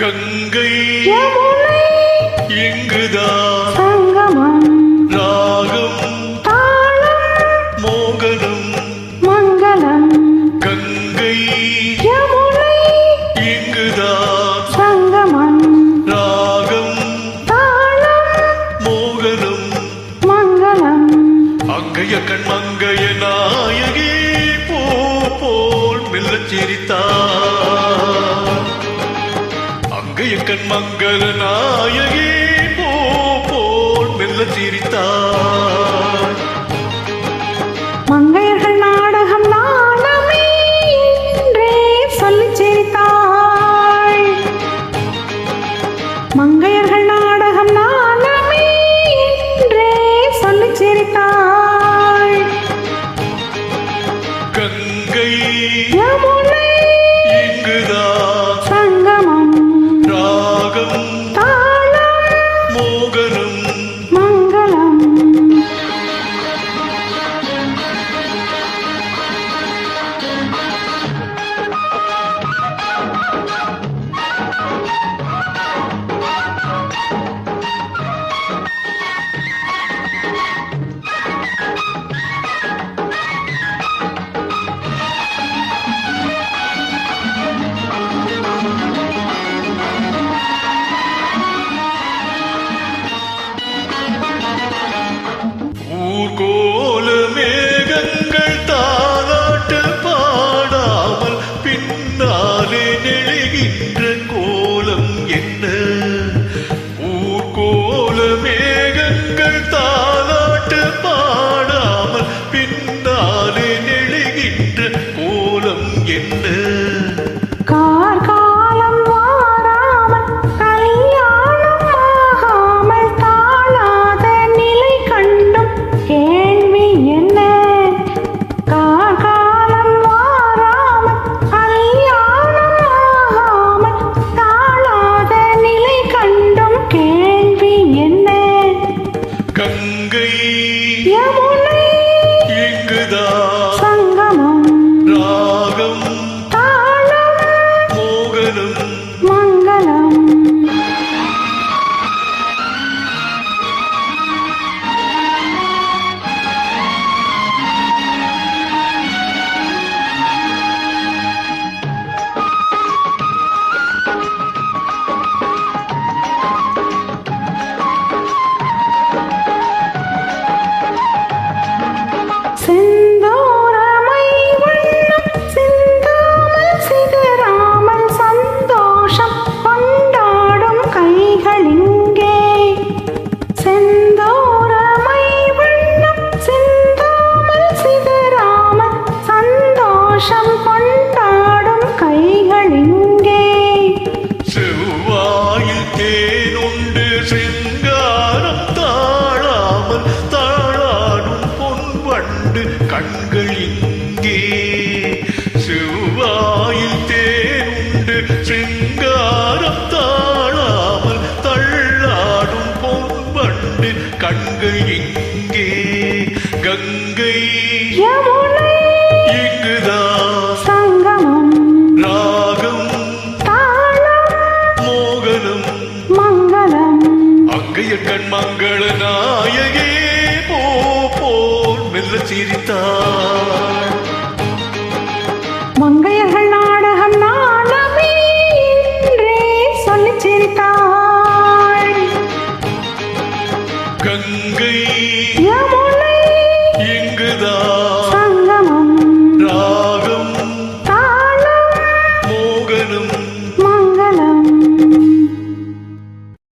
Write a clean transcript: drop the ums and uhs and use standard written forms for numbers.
கங்கை யமுனை இங்குதான் சங்கமம் ராகம் தாளம் மோகனம் மங்களம் கங்கை யமுனை இங்குதான் சங்கமம் ராகம் தாளம் மோகனம் மங்களம் அங்கைய கண் மங்கைய நாயகி போல் மெல்லச் சிரித்தார் அங்கைய கண் மங்கள நாயகி போல் மெல்லச் சிரித்தார் மங்கையர்கள் நாடகம் நாடமே என்றே சொல்லிச் சிரித்தாள் மங்கையர்கள் நாடகம் நாடமே என்றே சொல்லிச் சிரித்தாள் கங்கை யமுனை இங்குதான் சங்கமம் ராகம் தாளம் மோகனம் மங்களம் ஊர்கோல மேகங்கள் தாலாட்டு பாடாமல் பின்னாலே நெழுகின்ற கோலம் என்ன ஊர்கோல மேகங்கள் தாலாட்டு பாடாமல் பின்னாலே நெழுகின்ற கோலம் என்ன கார்காலம் வாராமல் கல்யாணம் ஆகாமல் தாழாத நிலை கண்டும் கேள்வி என்ன கார்காலம் வாராமல் கல்யாணம் ஆகாமல் தாழாத நிலை கண்டும் கேள்வி என்ன கங்கை யமுனை இங்குதான் சங்கமம் ராகம் தாளம் மோகனம் மங்களம் செந்தூரமை வண்ணம் சிந்தாமல் சிதறாமல் சந்தோஷம் கொண்டாடும் கைகள் இங்கே செந்தூரமை வண்ணம் சிந்தாமல் சிதறாமல் சந்தோஷம் கொண்டாடும் கைகள் இங்கே செவ்வாயில் தேனுண்டு சிங்காரம் தாழாமல் தாழாடும் பொன் வண்டு கண்கள் இங்கே செவ்வாயில் தேனுண்டு சிங்காரம் தாழாமல் தள்ளாடும் பொன் வண்டு கண்கள் இங்கே கங்கை யமுனை இங்குதான் சங்கமம் ராகம் தாளம் மோகனம் மங்களம் அங்கைய கண் மங்கள நாயகே போல் மெல்ல சிரித்தார்